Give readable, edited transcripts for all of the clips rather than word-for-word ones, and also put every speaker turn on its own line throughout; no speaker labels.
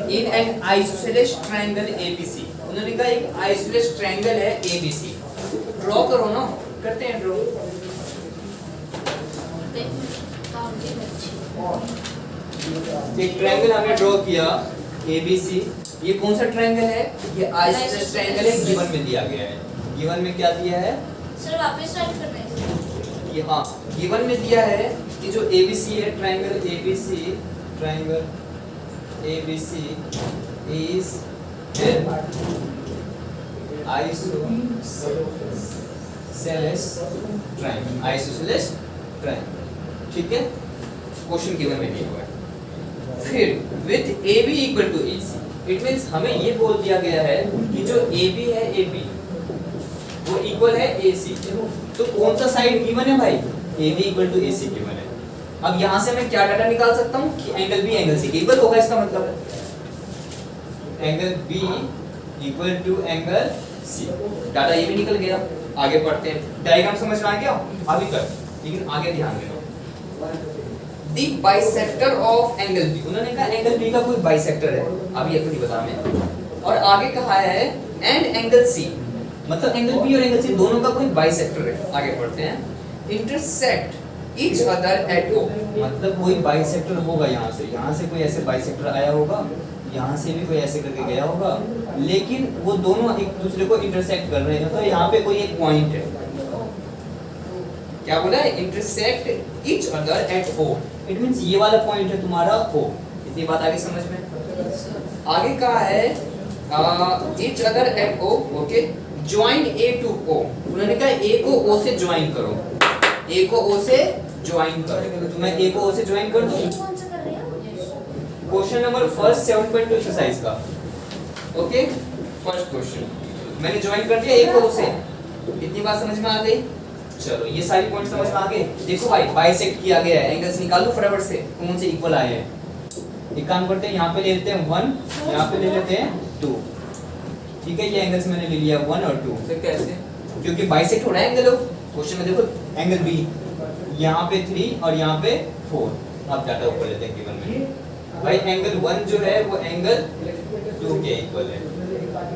In an isosceles triangle ABC, उन्होंने कहा एक आइसोसेलेस ट्रायंगल है एबीसी, ड्रॉ करो ना, करते हैं ड्रॉ। एक ट्रायंगल हमने ड्रॉ किया एबीसी, ये कौन सा ट्रायंगल है? ये आइसोसेलेस ट्रायंगल है, गिवन में दिया गया है। गिवन में क्या दिया है
सर? वापस स्टार्ट करना है
ये, हाँ गिवन में दिया है कि जो एबीसी है, triangle ABC, triangle ABC is an isosceles triangle, isosceles triangle, ठीक है। क्वेश्चन गिवन में दिया हुआ है। फिर with AB equal to AC, it means हमें ये बोल दिया गया है कि जो AB है, AB वो इक्वल है AC, तो कौन सा साइड गिवन है भाई? AB equal to AC given है। अब यहां से मैं क्या डाटा निकाल सकता हूं कि angle B angle C equal होगा, इसका मतलब angle B equal to angle C। Data ये भी निकल गया। आगे पढ़ते हैं, डायग्राम समझ में आ गया अभी तक, लेकिन आगे ध्यान देना। The bisector of angle B, उन्होंने कहा एंगल B का कोई बाइसेक्टर है, अभी ये खुद बता मैं। और आगे कहा है एंड एंगल C, मतलब एंगल B और एंगल C दोनों का कोई बाइसेक्टर है। आगे पढ़ते हैं, intersect each other at O, मतलब कोई बाइसेक्टर होगा, यहाँ से कोई ऐसे बाइसेक्टर आया होगा, यहाँ से भी कोई ऐसे करके गया होगा, लेकिन वो दोनों एक दूसरे को इंटरसेक्ट कर रहे हैं, तो यहाँ पे कोई एक पॉइंट है। क्या बोला है? Intersect each other at O, it means ये वाला पॉइंट है तुम्हारा O। इतनी बात आगे समझ में? आगे कहा है each other at O, okay, join A to O, उन्होंने कहा A को O से ज्वाइन करो, A को O से ज्वाइन करो, तो मैं A को O से ज्वाइन कर दूं।
कौन सा कर रहे हैं?
क्वेश्चन नंबर फर्स्ट 7.2 एक्सरसाइज का, ओके, फर्स्ट क्वेश्चन मैंने ज्वाइन कर दिया A को O से। इतनी बात समझ में आ गई? चलो ये सारी पॉइंट समझ में आ गए। देखो भाई बाइसेक्ट किया गया है, एंगल्स निकाल लो फटाफट से, कौन से इक्वल आए हैं। एक काम करते हैं, यहाँ पे ले लेते हैं 1, यहाँ पे ले लेते हैं 2, ठीक है। ये एंगल्स मैंने ले लिया 1 और 2। फिर कैसे? क्योंकि बाइसेक्ट हो रहा है एंगल। क्वेश्चन में देखो एंगल B यहाँ पे 3 और यहाँ पे 4। अब डाटा ऊपर लेते हैं गिवन में। भाई एंगल 1 जो है वो एंगल 2 के इक्वल है,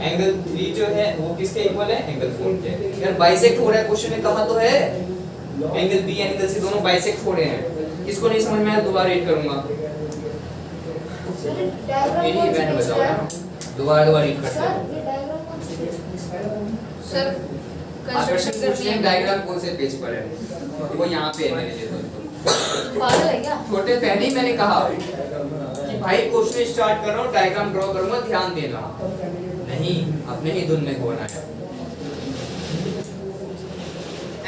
एंगल 3 जो है वो किसके इक्वल है? एंगल 4 के। यार बाइसेक्ट हो रहा है, क्वेश्चन में कहा तो है एंगल B एंगल C दोनों बाइसेक्ट हो रहे हैं। किसको नहीं समझ में आया दोबारा रीड करूंगा, मेरी इवेंट बताओ ना, दोबारा रीड करते हैं।
सर
आकर्षण पूछिए डायग्राम कौन से पेज पर है? वो यहाँ पे है मेरे लिए।
पागल है क्या?
छोटे पहले ही मैंने कहा कि भाई क्वेश्चन स्टार्ट कर रहा हूँ, डायग्राम ड्रॉ करूंगा, ध्यान देना। नहीं, अपने ही धुन में होना है।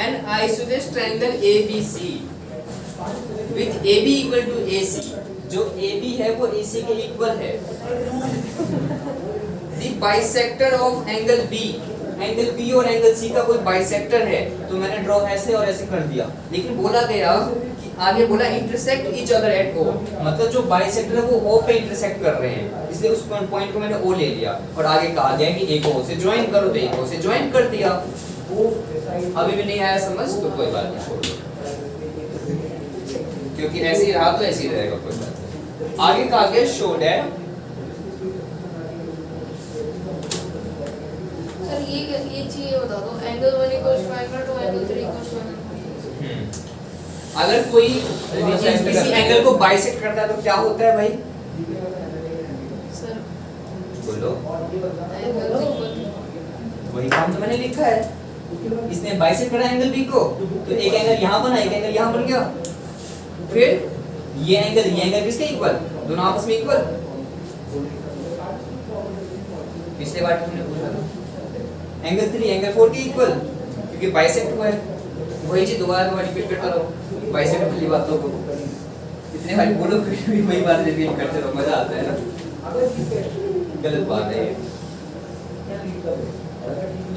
An isosceles triangle ABC with AB equal to AC, जो AB है वो AC के इक्वल है। The bisector of angle B, angle B और एंगल C का कोई बाइसेक्टर है, तो मैंने ड्रॉ ऐसे और ऐसे कर दिया। लेकिन बोला गया कि आगे बोला intersect each other at O, मतलब जो बाइसेक्टर है वो O पे इंटरसेक्ट कर रहे हैं, इसलिए उस पॉइंट को मैंने O ले लिया। और आगे कहा गया कि A को O से ज्वाइन करो, तो A को O से ज्वाइन कर दिया। अभी भी नहीं आया समझ तो कोई बात नहीं, छोड़ दो, क्योंकि ऐसे ही रहा तो ऐसे ही रहेगा, कोई बात नहीं। आगे कहा गया शो दैट,
सर ये चीज बता दो, angle 1 equals to angle 2, angle 3 equals to angle 4।
अगर कोई किसी एंगल को बाइसेक्ट करता है तो क्या होता है भाई?
सर
बोलो,
एंगल
वही काम तो मैंने लिखा है। इसने बाइसेक्ट करा एंगल B को, तो एक एंगल यहाँ बना, एक एंगल यहाँ बन गया। फिर ये एंगल किसके इक्वल? दोनों आपस में इक्वल। पिछले बार तुमने पूछा था एंगल 3 एंगल 4 के इक्वल, क्योंकि बाइसेक्ट हुआ है। वही चीज दोबारा रिपीट करता रहो, बाइसेक्ट वाली बातों को इतने बार बोलो, फिर भी वही बात रिपीट करते रहो, मजा आता है ना। गलत बात है।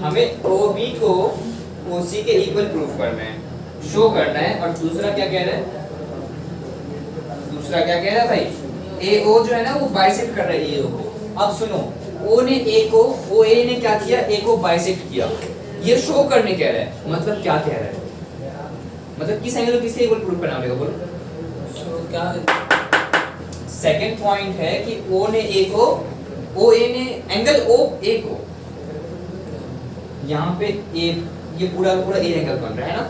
हमें OB को OC के इक्वल प्रूफ करना है, शो करना है। और दूसरा क्या कह रहा है? दूसरा क्या कह रहा है भाई? AO जो है ना वो बाइसेक्ट कर रहा है AO को। अब सुनो, O ने A को, OA ने क्या किया? A को बाइसेक्ट किया। ये शो करने कह रहा है, मतलब क्या कह रहा है? मतलब किस एंगल को किसके इक्वल प्रूफ करना होगा? बोलो क्या? सेकंड पॉइंट है कि ओ ने ए को, ओ ए ने एंगल ओ ए को, यहाँ पे ए, ये पूरा पूरा ए एंगल बन रहा है ना,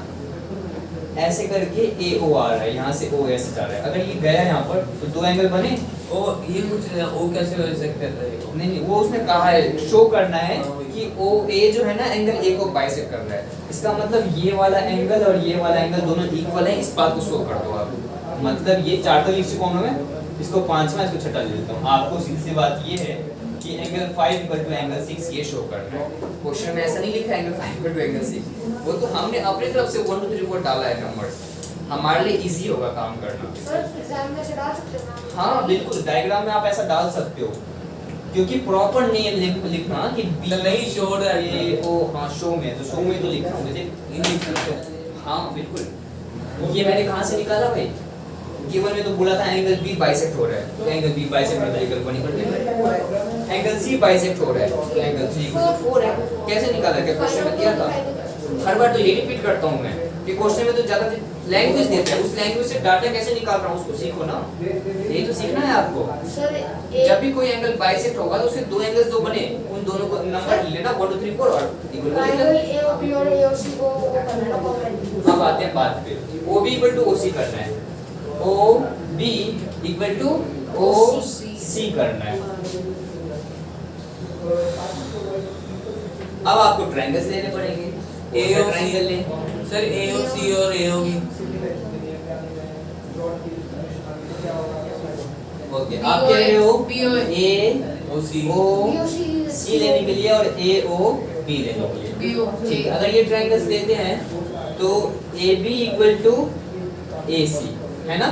ऐसे करके ए ओ आ रहा है, यहाँ से ओ ऐसे जा रहा है। अगर ये गया यहाँ पर तो दो एंगल बने।
ओ ये पूछ रहे हैं ओ कैसे बाइसेक्ट कर रहा है?
नहीं वो उसने कहा है, शो करना है कि ओ ए जो है ना एंगल ए को बाइसेक्ट कर रहा है। इसका मतलब ये वाला एंगल और ये वाला एंगल दोनों इक्वल है, इस बात को शो कर दो आप। मतलब ये चार तो लिख चुका हूं मैं, इसको पांचवा इसको छठा ले लेता हूं। आपको सीधी सी बात ये है कि एंगल 5 इक्वल टू एंगल 6 ये शो करना है। क्वेश्चन में ऐसा नहीं लिखा एंगल 5 इक्वल टू एंगल 6, वो तो हमने अपनी तरफ से 1 2 3 4 डाला है नंबर्स, हमारे लिए इजी होगा काम करना।
सर एग्जाम में से डाल सकते हैं ना?
हाँ बिल्कुल, डायग्राम में आप ऐसा डाल सकते हो, क्योंकि प्रॉपर नेम लिखना कि बी
नहीं शो रहा है
ए ओ, हाँ शो में, तो शो में तो लिखा हूँ मुझे।
ये लिख सकते हैं।
हाँ बिल्कुल, ये मैंने कहाँ से निकाला भाई? गिवन में तो बोला था एंगल बी बाइसेक्ट हो रहा है, तो एंगल बी बाइसेक्ट होता है angle 1 equal to angle C bisect हो रहा है, तो एंगल 3 इक्वल टू 4 है। कैसे निकाला? क्या क्वेश्चन में दिया था? हर बार तो ये रिपीट करता हूँ मैं कि क्वेश्चन में तो ज्यादा लैंग्वेज देते हैं, उस लैंग्वेज से डाटा कैसे निकाल रहा हूँ उसको सीखो ना, यही तो सीखना है आपको।
सर
जब भी कोई एंगल बाइसेक्ट होगा तो उसके दो एंगल्स जो बने उन दोनों को नंबर ले लेना 1 2 3 4 और इक्वल कर
एंगल
लेना।
ए ओ बी और ए ओ सी को करना कॉम्प्लीमेंट।
अब आते हैं बात पे, OB इक्वल टू OC करना है, OB इक्वल टू OC करना है। अब आपको ट्रायंगल्स लेने पड़ेंगे,
AOC
ट्रायंगल ले
सर AOC और AOB।
ओके, आप कह रहे हो
OC
AOC लेने के लिए और AOB लेने के लिए। ठीक है, अगर ये ट्रायंगल्स लेते हैं तो AB इक्वल टू AC है ना?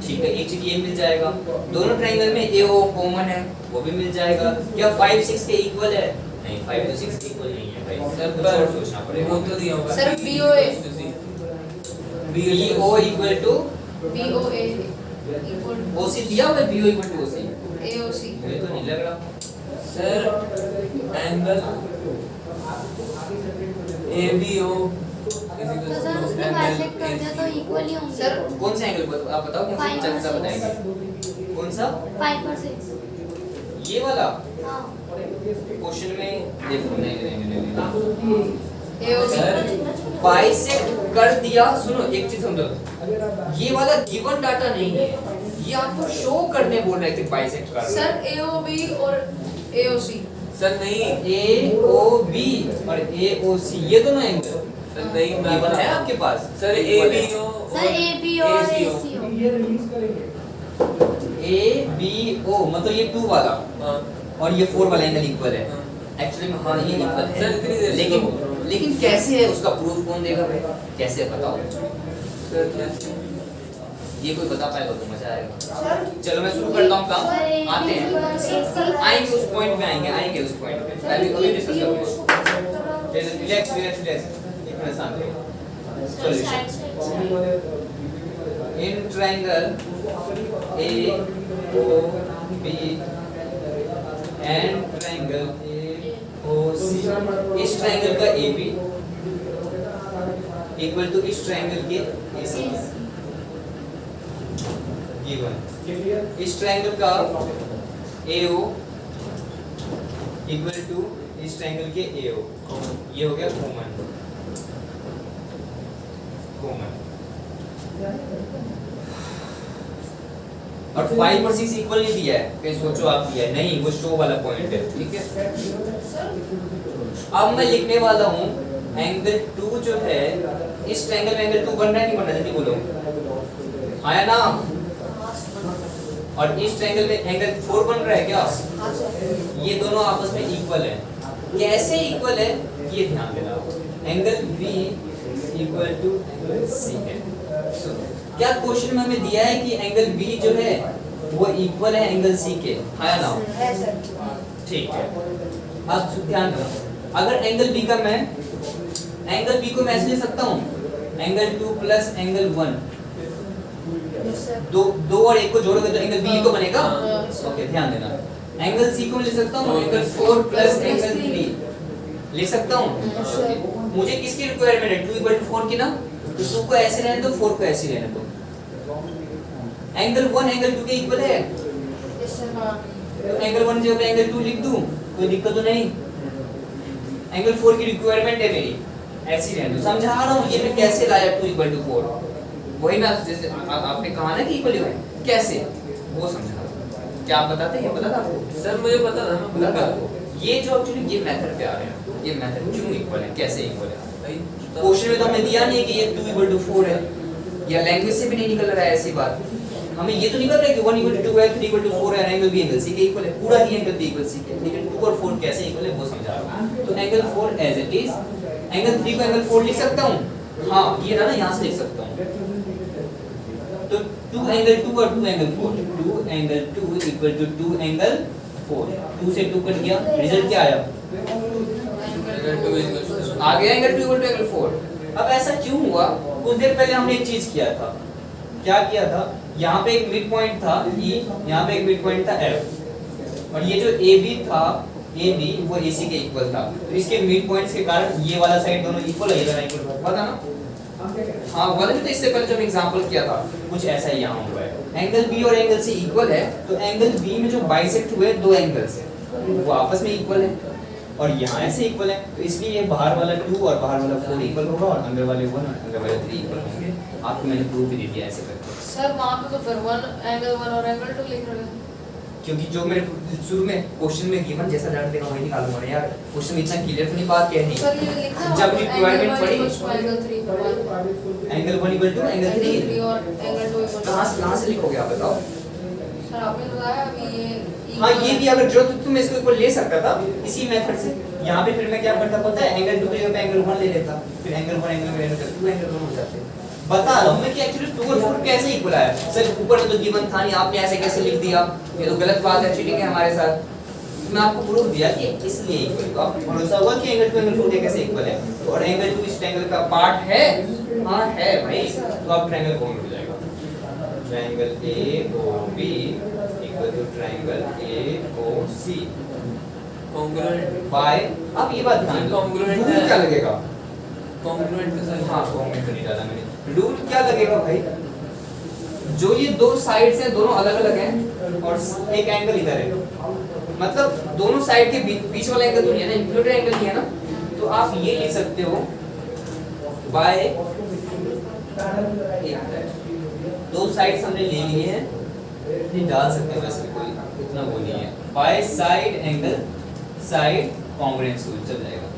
ठीक है, एक चीज ये मिल जाएगा, दोनों ट्रायंगल में AO कॉमन है वो भी मिल जाएगा। क्या 5 6 के इक्वल है? नहीं, 5 तो 6 के इक्वल नहीं है भाई,
सर
कुछ और सोचना पड़ेगा।
वो तो दिया होगा
sir, BOA
BO equal to
BOA equal to
OC दिया होगा, BO equal to OC
AOC।
मुझे तो नहीं लग रहा।
सर एंगल ABO
सर उसने बाइसेक्ट कर दिया तो इक्वल ही होंगे।
सर
कौन सा एंगल आप बताओ, कौन सा
Five
चल सा
और
बताएंगे? कौन सा?
5 और 6।
ये वाला
हाँ
क्वेश्चन में देखो, नहीं
AOC
बाइसेक्ट कर दिया। सुनो एक चीज समझो, ये वाला गिवन डाटा नहीं है, ये आपको शो करने बोल रहे थे बाइसेक्ट कर।
सर AOB और AOC।
सर नहीं
AOB और AOC ये दोनों एंगल
सर नहीं
गिवन है आपके पास?
सर ABO
सर AB और ACO।
ABO मतलब ये 2 वाला
हाँ
और ये 4 वाला एंगल इक्वल है।
हाँ।
एक्चुअली में हाँ ये इक्वल है,
सर, इतनी देर से
लेकिन कैसे है उसका प्रूफ कौन देगा भाई? कैसे बताओ,
सर कैसे?
ये कोई बता पाएगा तो मजा आएगा।
सर
चलो मैं शुरू करता हूँ काम,
सर,
आते हैं, आएंगे उस पॉइंट में, आएंगे उस पॉइंट पे, अभी डिस्कस करेंगे। रिलैक्स इतना शांत रहो। Solution in triangle AOB and triangle AOC, इस ट्रायंगल का AB इक्वल टू इस ट्रायंगल के AC गिवन। इस ट्रायंगल का AO इक्वल टू इस ट्रायंगल के AO, ये हो गया कॉमन। और 5 और 6 इक्वल नहीं दिया है, कहीं सोचो आप दिया है, नहीं वो शो वाला पॉइंट है। ठीक है, अब मैं लिखने वाला हूँ एंगल 2 जो है, इस ट्रायंगल में एंगल 2 बन रहा है नहीं बन रहा है? जल्दी बोलो, आया ना? और इस ट्रायंगल में एंगल 4 बन रहा है क्या? ये दोनों आपस में इक्वल है। कैसे इक्वल है ये ध्यान देना। Angle B equal to angle C है। क्या क्वेश्चन में हमें दिया है कि एंगल B जो है वो इक्वल है एंगल C के, है ना? ठीक है, अब ध्यान रखो, अगर एंगल B का मैं एंगल B को मैं ऐसे ले सकता हूँ एंगल 2 प्लस एंगल 1, दो और एक को जोड़ोगे तो एंगल B तो बनेगा। ओके ध्यान देना, एंगल C को मैं ले सकता हूँ एंगल 4 प्लस एंगल 3 ले सकता हूँ। मुझे किसकी रिक्वायरमेंट है? 2 इक्वल टू 4 की ना, तो 2 को ऐसे रहने दो, 4 को ऐसे रहने दो। एंगल 1 एंगल 2 के इक्वल है,
यस सर हाँ
तो एंगल 1 की जगह एंगल 2 लिख दूं, कोई दिक्कत तो नहीं। एंगल 4 की रिक्वायरमेंट है मेरी, ऐसी रहने दो, समझा रहा हूं ये मैं कैसे लाया 2 = 4, वही मैं जैसे आपने कहा ना कि इक्वल है कैसे, वो समझा रहा हूं। क्या आप बताते हैं, पता था आपको?
सर मुझे पता था, मैं
पता
भूल
था
गया।
आपको? ये जो एक्चुअली ये मेथड पे आ रहे हैं, ये मेथड क्यों इक्वल है, कैसे इक्वल है?
भाई
क्वेश्चन में तो हमें दिया नहीं है कि ये 2 = 4 है, या लैंग्वेज से भी नहीं निकल रहा है ऐसी बात। हमें ये तो निकल रहा है कि 1 = 2 है, 3 = 4 है, एंगल बी एंगल सी के इक्वल है, पूरा ही एंगल बी = सी के, लेकिन 2 और 4 कैसे इक्वल है वो समझा रहा हूं। तो angle 4 as it is, angle 3 को एंगल 4 लिख सकता हूं, हां ये ना यहां से लिख सकता हूं। तो 2 एंगल 2 और 2 एंगल 4, 2 एंगल 2 = 2 एंगल 4, 2 से 2 कट गया, रिजल्ट क्या आया? आ गया एंगल 2 = एंगल 4। अब ऐसा क्यों हुआ? कुछ देर पहले हमने एक चीज किया था, क्या किया था? यहाँ पे एक मिड पॉइंट था E, यहाँ पे एक मिड पॉइंट था F, और ये जो AB था, AB वो AC के इक्वल था, तो इसके मिड पॉइंट्स के कारण ये वाला साइड दोनों इक्वल है, इधर इक्वल हुआ था ना? हाँ हुआ था, तो इससे पहले जब एग्जांपल किया था कुछ ऐसा ही यहाँ हुआ है। एंगल B और एंगल C इक्वल है, तो एंगल B में जो बाइसेक्ट हुए दो एंगल्स हैं वो आपस में इक्वल है, और यहाँ ऐसे इक्वल है, तो इसलिए ये बाहर वाला 2 और बाहर वाला 4 इक्वल होगा, और अंदर वाले 1 और अंदर वाले 3 इक्वल होंगे। आपको मैंने प्रूफ भी दे दिया ऐसे करके।
सर वहाँ पे तो फिर 1 एंगल 1 और एंगल 2 लिख रहे हैं,
क्योंकि जो मेरे शुरू में क्वेश्चन में गिवन जैसा डाल देगा वही निकालूंगा ना यार, क्वेश्चन में इतना क्लियर तो नहीं बात कहनी।
सर ये लिखना
जब रिक्वायरमेंट पड़ी
एंगल 3
एंगल 1 = 2 एंगल 3
और एंगल 2
कहां से लिखोगे आप बताओ?
सर आपने बताया अभी ये
हाँ ये भी अगर जो तुम इसको इक्वल ले सकता था इसी मेथड से। यहाँ पे फिर मैं क्या करता पता है, एंगल 2 की जगह पे एंगल 1 ले लेता, फिर एंगल 1 एंगल 2 एंगल 1 हो जाते। बता रहा हूँ मैं कि एक्चुअली 2 और 4 कैसे इक्वल आया। सर ऊपर तो गिवन था नहीं, आपने ऐसे कैसे लिख दिया, ये तो गलत बात है, चीटिंग है हमारे साथ। मैं आपको प्रूफ दिया कि इसलिए इक्वल, तो आपको भरोसा हुआ कि एंगल 2 एंगल 4 कैसे इक्वल है, और एंगल 2 इस ट्रायंगल का पार्ट है। हाँ है भाई, तो आप ट्रायंगल कौन हो जाएगा? Triangle AOB = triangle AOC
congruent
by, अब ये बात ध्यान दो,
Congruent
रूल
है।
क्या लगेगा?
कॉन्ग्रुएंट के साथ
हाँ कॉन्ग्रुएंट नहीं डाला मैंने, रूल क्या लगेगा भाई? जो ये दो साइड्स हैं दोनों अलग अलग हैं, और एक एंगल इधर है, मतलब दोनों साइड के बीच वाला एंगल तो नहीं है ना, इंक्लूडेड एंगल नहीं है ना, तो आप ये लिख सकते हो बाय, दो साइड्स हमने ले लिए हैं, ये डाल सकते हैं वैसे कोई इतना वो नहीं है, by side angle side congruence rule चल जाएगा।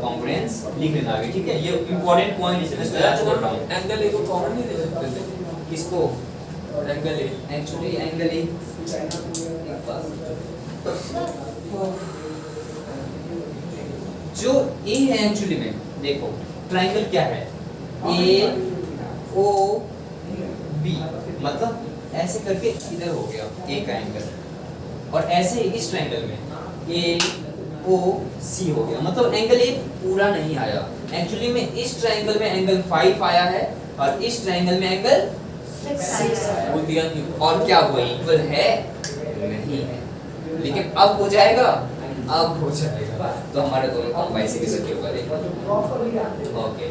कॉन्ग्रुएंस लिख लेना आगे, ठीक है? ये इंपॉर्टेंट पॉइंट इसमें मैं बोल रहा हूँ।
एंगल ए को कॉमन नहीं ले सकते थे?
किसको?
Angle A
actually angle A जो ए है एक्चुअली में, देखो ट्रायंगल क्या है, AOB, मतलब ऐसे करके इधर हो गया ए का एंगल, और ऐसे इस ट्रायंगल में AOC हो गया, मतलब एंगल ए पूरा नहीं आया। एक्चुअली में इस ट्रायंगल में एंगल 5 आया है, और इस ट्रायंगल में एंगल 6 आया।
वो दिया नहीं।
और क्या वो इक्वल है? नहीं है, लेकिन अब हो जाएगा, अब हो जाएगा, तो हमारे दोनों काम बाई से भी सके ऊपर। ओके,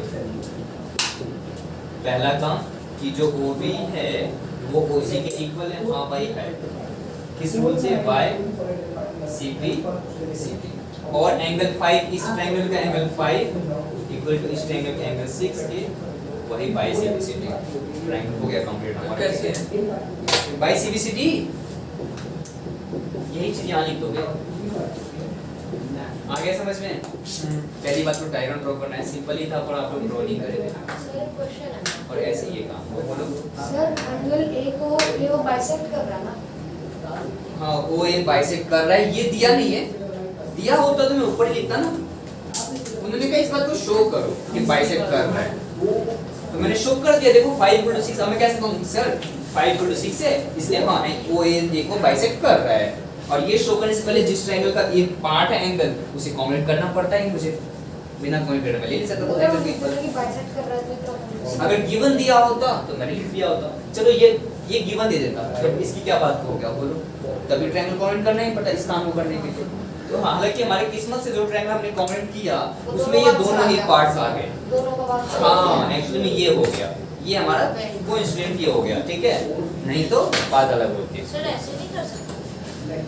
पहला काम कि जो OB है वो OC के इक्वल है, हाँ भाई है, किस रूल से? बाय CP CP, और एंगल 5 इस ट्रायंगल का एंगल 5 इक्वल टू इस ट्रायंगल का एंगल 6 के, वही बाय CP CP ट्रायंगल हो गया कंप्लीट हमारा।
कैसे?
बाय CP CP, यही चीज यहाँ लिख दोगे, आ गया समझ में? पहली बात तो डायग्राम ड्रॉ करना है, सिंपल ही था, पर आप लोग ड्रॉ नहीं करे थे,
सर एक क्वेश्चन है
और ऐसे ही ये काम वो बोलो।
सर एंगल ए को ये वो बाइसेक्ट कर रहा है ना,
हाँ वो ये बाइसेक्ट कर रहा है, ये दिया नहीं है, दिया होता तो मैं ऊपर ही लिखता ना। उन्होंने कहा इस बात को शो करो कि बाइसेक्ट कर रहा है, तो मैंने शो कर दिया। देखो 5 = 6, मैं कैसे कहूँ सर 5 = 6 है, इसलिए हाँ OA को बाइसेक्ट कर रहा है, और ये शो करने से पहले जिस ट्रायंगल का एक पार्ट है एंगल, उसे कॉम्बिनेट करना पड़ता है मुझे, बिना कॉम्बिनेट मैं ले नहीं सकता था एंगल के इक्वल।
कि बाइसेक्ट कर रहा है तो
अगर गिवन दिया होता तो मैंने लिख दिया होता, चलो ये गिवन दे देता, तो इसकी क्या बात हो गया बोलो, तभी ट्रायंगल कॉम्बिनेट करना ही पड़ता इस काम को करने के लिए। तो हालांकि हमारी किस्मत से जो ट्रायंगल हमने कमेंट किया
वो
उसमें ये दोनों ही पार्ट्स आ गए।
दोनों का बात
हाँ एक्चुअली में ये हो गया, ये हमारा कोइंसिडेंट ये हो गया, ठीक है, नहीं तो बात अलग होती है।
सर ऐसे नहीं कर सकते।